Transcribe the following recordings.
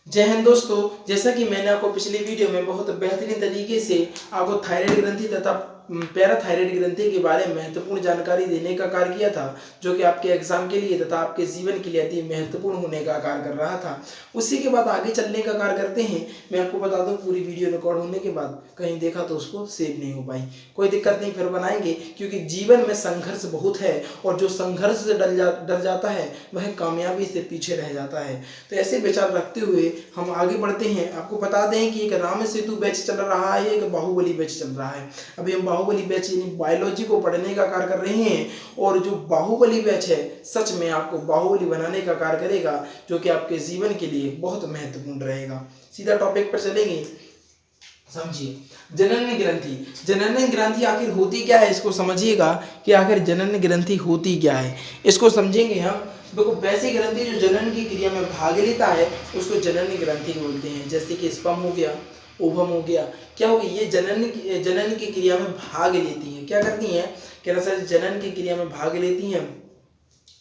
जय हिंद दोस्तों, जैसा कि मैंने आपको पिछली वीडियो में बहुत बेहतरीन तरीके से आपको थायराइड ग्रंथि तथा पैराथायराइड ग्रंथि के बारे में महत्वपूर्ण जानकारी देने का कार्य किया था, जो कि आपके एग्जाम के लिए तथा आपके जीवन के लिए अति महत्वपूर्ण होने का कार्य कर रहा था। उसी के बाद आगे चलने का कार्य करते हैं। मैं आपको बता दूं, पूरी वीडियो रिकॉर्ड होने के बाद कहीं देखा तो उसको सेव नहीं हो पाई, कोई दिक्कत नहीं, फिर बनाएंगे, क्योंकि जीवन में संघर्ष बहुत है और जो संघर्ष से डर जाता है वह कामयाबी से पीछे रह जाता है। तो ऐसे विचार रखते हुए हम आगे बढ़ते हैं। आपको बता दें कि एक राम सेतु बैच चल रहा है, एक बाहुबली बैच चल रहा है। अभी हम बाहुबली बैच यानी बायोलॉजी को पढ़ने का कार्य कर रहे हैं, और जो बाहुबली बैच है सच में आपको बाहुबली बनाने का कार्य करेगा, जो कि आपके जीवन के लिए बहुत महत्वपूर्ण रहेगा। सीधा टॉपिक पर चलेंगे। समझिए, जनन ग्रंथि। जनन ग्रंथि आखिर होती क्या है, इसको समझिएगा कि आखिर जनन ग्रंथि होती क्या है, इसको समझेंगे हम। देखो, वैसी ग्रंथि जो जनन की क्रिया में भाग लेता है उसको जनन ग्रंथि बोलते हैं। जैसे कि स्पर्म हो गया, ओवम हो गया, क्या हो गया, ये जनन की क्रिया में भाग लेती हैं। क्या करती हैं, कहना सर जनन की क्रिया में भाग लेती हैं,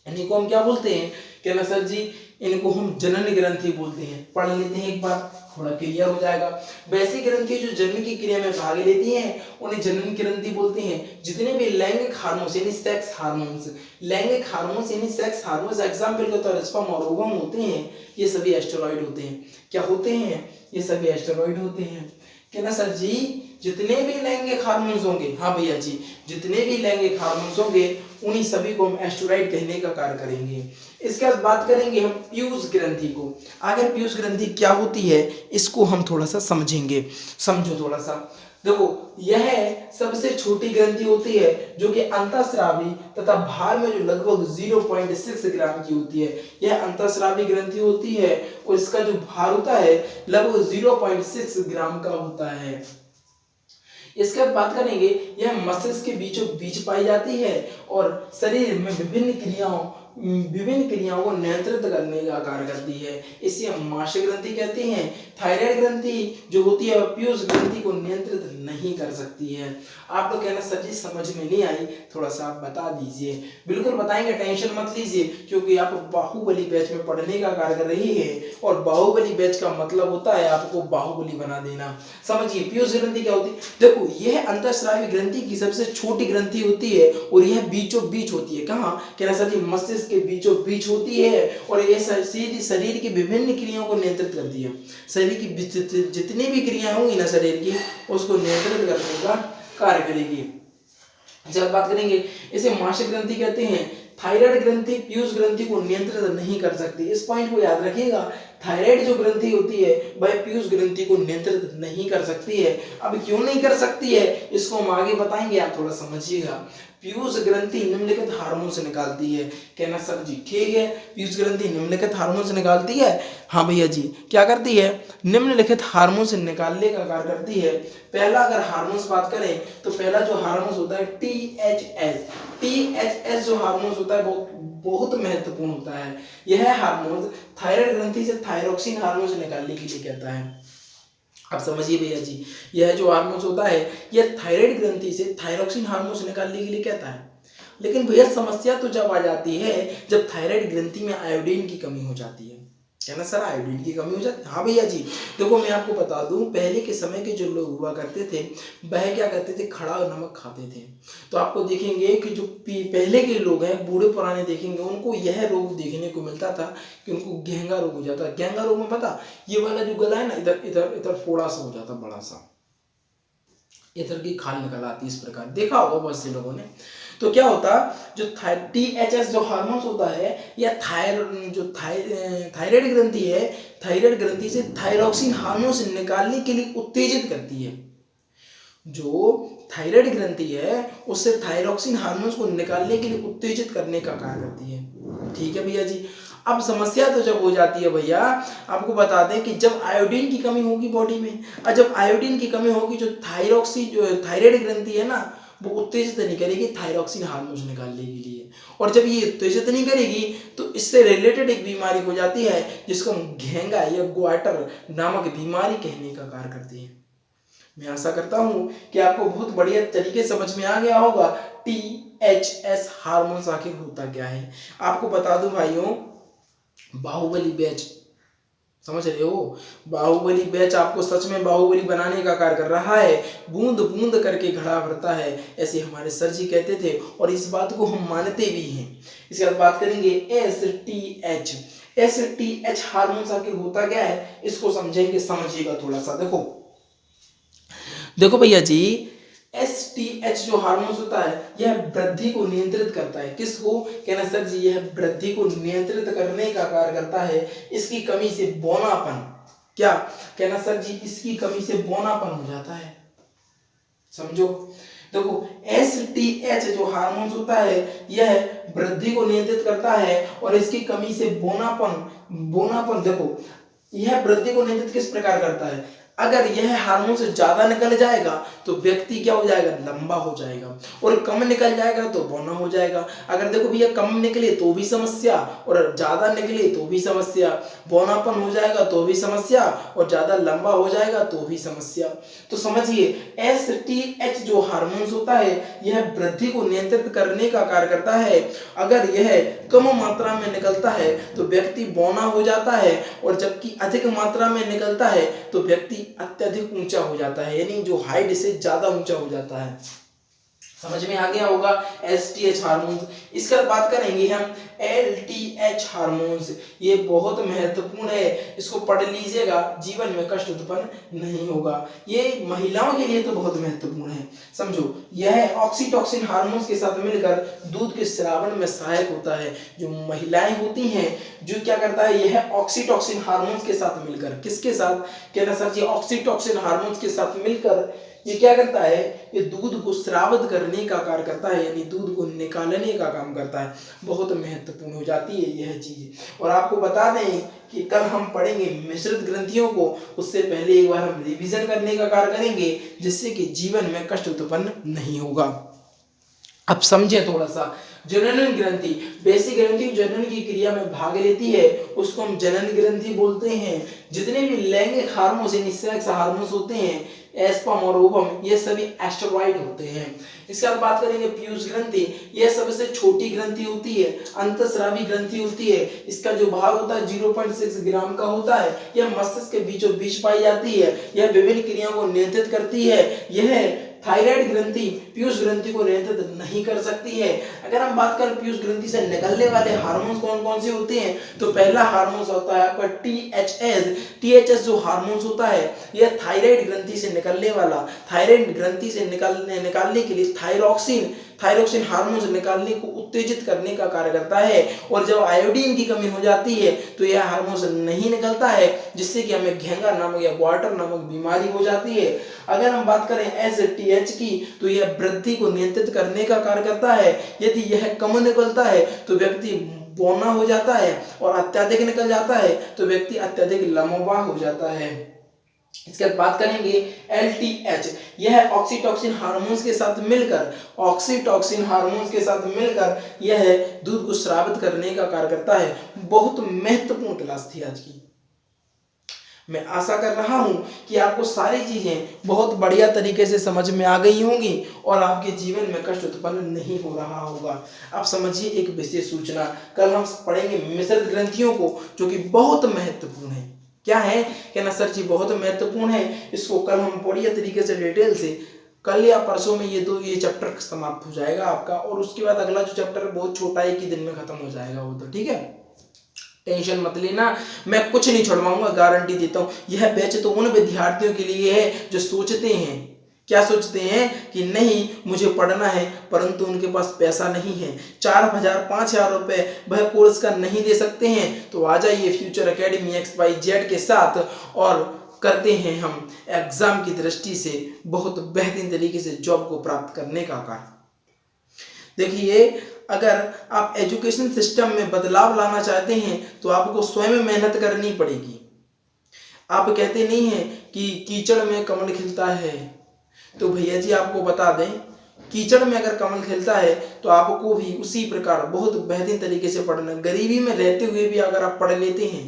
इनको हम क्या बोलते हैं, कहना सर जी इनको हम जनन ग्रंथि बोलते हैं। पढ़ लेते हैं एक बार, थोड़ा क्लियर हो जाएगा। वैसी ग्रंथि जो जनन की क्रिया में भाग लेती हैं उन्हें जनन ग्रंथि बोलते हैं। जितने भी लैंगिक हार्मोन्स यानी सेक्स हार्मोन्स, लैंगिक हार्मोन्स यानी सेक्स हार्मोन्स, एग्जाम्पल के तौर पर स्पर्म और ओवम होते हैं, ये सभी एस्टेरॉइड होते हैं। क्या होते हैं, ये सभी एस्टेरॉइड होते हैं। कहना सर जी जितने भी लैंगिक हार्मोन्स होंगे, हाँ भैया जी, जितने भी लैंगिक हार्मोन्स होंगे उन्हीं सभी को हम एस्टेरॉइड कहने का कार्य करेंगे। इसके बाद बात करेंगे हम पीयूष ग्रंथि को। आखिर पीयूष ग्रंथि क्या होती है, इसको हम थोड़ा सा समझेंगे। समझो थोड़ा सा। देखो, यह सबसे छोटी ग्रंथि होती है जो कि अंतःस्रावी तथा भार में जो लगभग 0.6 ग्राम की होती है। यह अंतःस्रावी ग्रंथि होती है और इसका जो भार होता है लगभग 0.6 ग्राम का होता है। इसके बाद बात करेंगे, यह मस्तिष्क के बीचों बीच पाई जाती है और शरीर में विभिन्न क्रियाओं को नियंत्रित करने का कार्य करती है। इसे हम माशय ग्रंथि कहते हैं। थायराइड ग्रंथि जो होती है वह पीयूष ग्रंथि को नियंत्रित नहीं कर सकती है। आप लोग कहना सर जी समझ में नहीं आई, थोड़ा सा आप बता दीजिए। बिल्कुल बताएंगे, टेंशन मत लीजिए, क्योंकि आप बाहुबली बैच में पढ़ने का कार्य कर रही है और बाहुबली बैच का मतलब होता है आपको बाहुबली बना देना। समझिए, पीयूष ग्रंथि क्या होती है। देखो, यह अंतःस्रावी ग्रंथि की सबसे छोटी ग्रंथि होती है और यह बीचों बीच होती है। कहाँ, कहना सर जी मस्तिष्क के बीचों बीच होती है और यह शरीर की विभिन्न क्रियाओं को नियंत्रित करती है। शरीर की जितनी भी क्रियाएं होंगी ना शरीर की, उसको नियंत्रित करने का कार्य करेगी। जब बात करेंगे, इसे माशय ग्रंथि कहते हैं। थायराइड ग्रंथि पीयूष ग्रंथि को नियंत्रित नहीं कर सकती, इस पॉइंट को याद रखिएगा। थायराइड जो ग्रंथि होती है वह पीयूष ग्रंथि को नियंत्रित नहीं कर सकती है। अब क्यों नहीं कर सकती है, इसको हम आगे बताएंगे, आप थोड़ा समझिएगा। पीयूष ग्रंथि निम्नलिखित हार्मोन से निकालती है। कहना सर जी ठीक है, पीयूष ग्रंथि निम्नलिखित हार्मोन से निकालती है। हाँ भैया जी, क्या करती है, निम्नलिखित हार्मोन से निकालने का कार्य करती है। पहला अगर हार्मोन्स बात करें तो पहला जो हार्मोन्स होता है टीएचएस। टीएचएस जो हार्मोन्स होता है बहुत बहुत महत्वपूर्ण होता है। यह हार्मोन्स थायराइड ग्रंथि से थायरोक्सिन हार्मोन निकालने के लिए कहता है। अब समझिए भैया जी, यह जो हार्मोन्स होता है यह थायराइड ग्रंथि से थायरोक्सिन हार्मोन निकालने के लिए कहता है। लेकिन भैया समस्या तो जब आ जाती है जब थायराइड ग्रंथि में आयोडीन की कमी हो जाती है। कहना सर आयोडीन की कमी हो जाती है, हाँ भैया जी। देखो, मैं आपको बता दूं, पहले के समय के जो लोग हुआ करते थे वह क्या करते थे, खड़ा नमक खाते थे। तो आपको देखेंगे कि जो पहले के लोग हैं, बूढ़े पुराने देखेंगे, उनको यह रोग देखने को मिलता था कि उनको घेंगा रोग हो जाता। घेंगा रोग में पता, ये वाला जो गला है ना, इधर इधर इधर फोड़ा सा हो जाता, बड़ा सा, इधर की खाल निकल आती, इस प्रकार देखा होगा बहुत से लोगों ने। तो क्या होता, जो टीएचएस जो हार्मोन्स होता है या थायराइड ग्रंथि है, थायराइड ग्रंथि से थायरोक्सिन हार्मोन्स निकालने के लिए उत्तेजित करती है। जो थायराइड ग्रंथि है उससे थायरोक्सिन हार्मोन्स को निकालने के लिए उत्तेजित करने का कार्य करती है। ठीक है भैया जी। अब समस्या तो जब हो जाती है भैया, आपको बता दें कि जब आयोडीन की कमी होगी बॉडी में, और जब आयोडीन की कमी होगी जो थायराइड ग्रंथि है ना, वो उत्तेजित नहीं करेगी थायरोक्सिन हार्मोन्स निकालने के लिए। और जब ये उत्तेजित नहीं करेगी तो इससे रिलेटेड एक बीमारी हो जाती है जिसको हम घेंगा या ग्वाटर नामक बीमारी कहने का कार्य करती है। मैं आशा करता हूं कि आपको बहुत बढ़िया तरीके समझ में आ गया होगा टीएचएस हार्मोन्स आखिर होता क्या है। आपको बता दूं भाइयों, बाहुबली बैच समझ रहे हो? बाहुबली बैच आपको सच में बाहुबली बनाने का कार्य कर रहा है। बूंद बूंद करके घड़ा भरता है, ऐसे हमारे सर जी कहते थे और इस बात को हम मानते भी हैं। इसके बाद बात करेंगे एसटीएच। एसटीएच हार्मोन आखिर होता क्या है, इसको समझेंगे, समझिएगा थोड़ा सा। देखो देखो भैया जी, एसटीएच जो हार्मोन होता है यह वृद्धि को नियंत्रित करता है। किसको? कहना सर जी यह वृद्धि को नियंत्रित करने का कार्य करता है। इसकी कमी से बौनापन, क्या कहना सर जी, इसकी कमी से बौनापन हो जाता है। समझो, देखो एसटीएच जो हार्मोन होता है यह वृद्धि को नियंत्रित करता है और इसकी कमी से बौनापन देखो यह वृद्धि को नियंत्रित किस प्रकार करता है? अगर यह हार्मोन से ज्यादा निकल जाएगा तो व्यक्ति क्या हो जाएगा? लंबा हो जाएगा, और कम निकल जाएगा तो बौना हो जाएगा। अगर देखो भैया कम निकले तो भी समस्या, और ज्यादा निकले तो भी समस्या, बौनापन हो जाएगा तो भी समस्या, और ज्यादा लंबा हो जाएगा तो भी समस्या। तो समझिए एसटीएच जो हार्मोन होता है यह वृद्धि को नियंत्रित करने का कार्य करता है। अगर यह कम मात्रा में निकलता है तो व्यक्ति बौना हो जाता है, और जबकि अधिक मात्रा में निकलता है तो व्यक्ति अत्यधिक ऊंचा हो जाता है, यानी जो हाइट से ज्यादा ऊंचा हो जाता है। समझ में आ गया होगा एसटीएच हार्मोन। इसका बात करेंगे हम एलटीएच हार्मोन्स। ये बहुत महत्वपूर्ण है, इसको पढ़ लीजिएगा, जीवन में कष्ट उत्पन्न नहीं होगा। ये महिलाओं के लिए तो बहुत महत्वपूर्ण है। समझो, यह ऑक्सीटोसिन हार्मोन्स के साथ मिलकर दूध के स्रावन में सहायक होता है। जो महिलाएं होती हैं जो क्या करता है, यह ऑक्सीटोसिन हार्मोन्स के साथ मिलकर, किसके साथ? कहना सर जी ऑक्सीटोसिन हार्मोन्स के साथ मिलकर ये क्या करता है, ये दूध को स्रावित करने का कार्य करता है, यानी दूध को निकालने का काम करता है। बहुत महत्वपूर्ण हो जाती है यह चीज। और आपको बता दें कि कल हम पढ़ेंगे मिश्रित ग्रंथियों को, उससे पहले एक बार हम रिवीजन करने का कार्य करेंगे, जिससे कि जीवन में कष्ट उत्पन्न नहीं होगा। अब समझे थोड़ा सा। जनन ग्रंथि, बेसिक ग्रंथि जनन की क्रिया में भाग लेती है, उसको हम जनन ग्रंथि बोलते हैं। जितने भी लैंगिक हार्मोन्स यानी सेक्स हार्मोन्स होते हैं, एस्पर्म और ओवम, ये सभी एस्टेरॉइड होते हैं। इसके बाद बात करेंगे पीयूष ग्रंथि। यह सबसे छोटी ग्रंथि होती है, अंतःस्रावी ग्रंथि होती है। इसका जो भाग होता है 0.6 ग्राम का होता है। यह मस्तिष्क के बीचों बीच पाई जाती है। यह विभिन्न क्रियाओं को नियंत्रित करती है। यह थायराइड ग्रंथि पीयूष ग्रंथि को नियंत्रित नहीं कर सकती है। अगर हम बात करें पीयूष ग्रंथि से निकलने वाले हार्मोन्स कौन कौन से होते हैं, तो पहला हार्मोन होता है आपका टीएचएस। टीएचएस जो हार्मोन होता है यह थायराइड ग्रंथि से निकलने वाला, थायराइड ग्रंथि से निकालने के लिए थायरोक्सिन हार्मोन निकालने को उत्तेजित करने का कार्य करता है। और जब आयोडीन की कमी हो जाती है तो यह हार्मोन नहीं निकलता है, जिससे कि हमें घेंगा नामक या ग्वार्टर नामक बीमारी हो जाती है। अगर हम बात करें एसटीएच की, तो यह वृद्धि को नियंत्रित करने का कार्य करता है। यदि यह कम निकलता है तो व्यक्ति बौना हो जाता है, और अत्यधिक निकल जाता है तो व्यक्ति अत्यधिक लंबा हो जाता है। इसके बाद बात करेंगे एलटीएच। यह ऑक्सीटोसिन हार्मोन्स के साथ मिलकर यह दूध को स्रावित करने का कार्य करता है। बहुत महत्वपूर्ण क्लास थी आज की। मैं आशा कर रहा हूं कि आपको सारी चीजें बहुत बढ़िया तरीके से समझ में आ गई होंगी और आपके जीवन में कष्ट उत्पन्न नहीं हो रहा होगा। आप समझिए एक विशेष सूचना, कल हम पढ़ेंगे मिश्रित ग्रंथियों को, जो कि बहुत महत्वपूर्ण है। क्या है? कहना सर जी बहुत महत्वपूर्ण है। इसको कल हम बढ़िया तरीके से डिटेल से, कल या परसों में ये चैप्टर समाप्त हो जाएगा आपका, और उसके बाद अगला जो चैप्टर बहुत छोटा, एक ही दिन में खत्म हो जाएगा वो तो। ठीक है, टेंशन मत लेना, मैं कुछ नहीं छोड़वाऊंगा, गारंटी देता हूं। यह बैच तो उन विद्यार्थियों के लिए है जो सोचते हैं, क्या सोचते हैं कि नहीं मुझे पढ़ना है, परंतु उनके पास पैसा नहीं है, 4,000-5,000 रुपए वह कोर्स का नहीं दे सकते हैं। तो आ जाइए फ्यूचर एकेडमी XYZ के साथ, और करते हैं हम एग्जाम की दृष्टि से बहुत बेहतरीन तरीके से जॉब को प्राप्त करने का कार्य। देखिए, अगर आप एजुकेशन सिस्टम में बदलाव लाना चाहते हैं तो आपको स्वयं मेहनत करनी पड़ेगी। आप कहते नहीं हैं कि कीचड़ में कमल खिलता है, तो भैया जी आपको बता दें, कीचड़ में अगर कमल खिलता है तो आपको भी उसी प्रकार बहुत बेहतरीन तरीके से पढ़ना। गरीबी में रहते हुए भी अगर आप पढ़ लेते हैं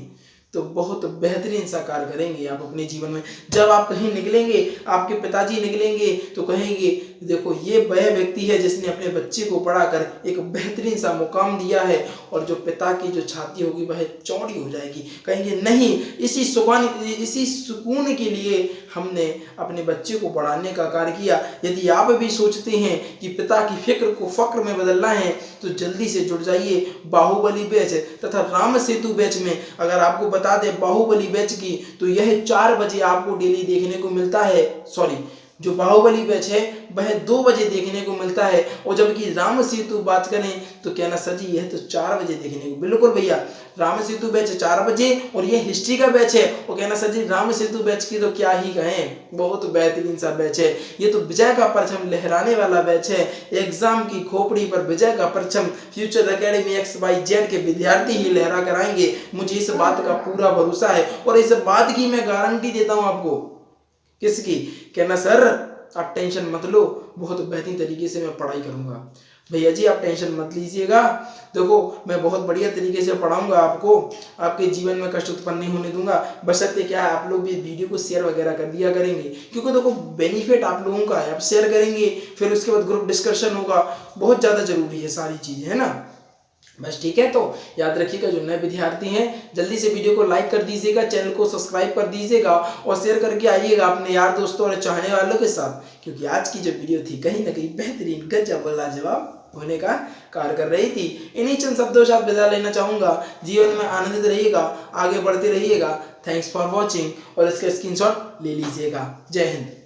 तो बहुत बेहतरीन सा कार्य करेंगे आप अपने जीवन में। जब आप कहीं निकलेंगे, आपके पिताजी निकलेंगे तो कहेंगे देखो ये वह व्यक्ति है जिसने अपने बच्चे को पढ़ाकर एक बेहतरीन सा मुकाम दिया है, और जो पिता की जो छाती होगी वह चौड़ी हो जाएगी। कहेंगे नहीं, इसी सुकून के लिए हमने अपने बच्चे को पढ़ाने का कार्य किया। यदि आप भी सोचते हैं कि पिता की फिक्र को फक्र में बदलना है तो जल्दी से जुड़ जाइए बाहुबली बैच तथा राम सेतु बैच में। अगर आपको बता दें बाहुबली बैच की, तो यह 4 बजे आपको डेली देखने को मिलता है। सॉरी, जो बाहुबली बैच है वह 2 बजे देखने को मिलता है, और जबकि राम सेतु बात करें तो कहना सर जी यह तो 4 बजे देखने को। बिल्कुल भैया, राम सेतु बैच 4 बजे और यह हिस्ट्री का बैच है। और कहना सर जी राम सेतु बैच की तो क्या ही कहें, बहुत बेहतरीन सा बैच है। ये तो विजय का परचम लहराने वाला बैच है। एग्जाम की खोपड़ी पर विजय का परचम फ्यूचर एकेडमी XYZ के विद्यार्थी ही लहरा कर आएंगे, मुझे इस बात का पूरा भरोसा है। और इस बात की मैं गारंटी देता हूं आपको। किसकी? कहना सर आप टेंशन मत लो, बहुत बेहतरीन तरीके से मैं पढ़ाई करूंगा। भैया जी आप टेंशन मत लीजिएगा, देखो मैं बहुत बढ़िया तरीके से पढ़ाऊंगा आपको, आपके जीवन में कष्ट उत्पन्न नहीं होने दूंगा। बशर्ते क्या है, आप लोग भी वीडियो को शेयर वगैरह कर दिया करेंगे, क्योंकि देखो बेनिफिट आप लोगों का है। आप शेयर करेंगे, फिर उसके बाद ग्रुप डिस्कशन होगा, बहुत ज़्यादा जरूरी है सारी चीज़ें, है ना। बस ठीक है, तो याद रखिएगा जो नए विद्यार्थी हैं जल्दी से वीडियो को लाइक कर दीजिएगा, चैनल को सब्सक्राइब कर दीजिएगा और शेयर करके आइएगा अपने यार दोस्तों और चाहने वालों के साथ, क्योंकि आज की जो वीडियो थी कहीं ना कहीं बेहतरीन गजब लाजवाब होने का कार्य कर रही थी। इन्हीं चंद शब्दों से आप विदा लेना चाहूंगा। जीवन में आनंदित रहिएगा, आगे बढ़ते रहिएगा। थैंक्स फॉर वॉचिंग, और इसका स्क्रीनशॉट ले लीजिएगा। जय हिंद।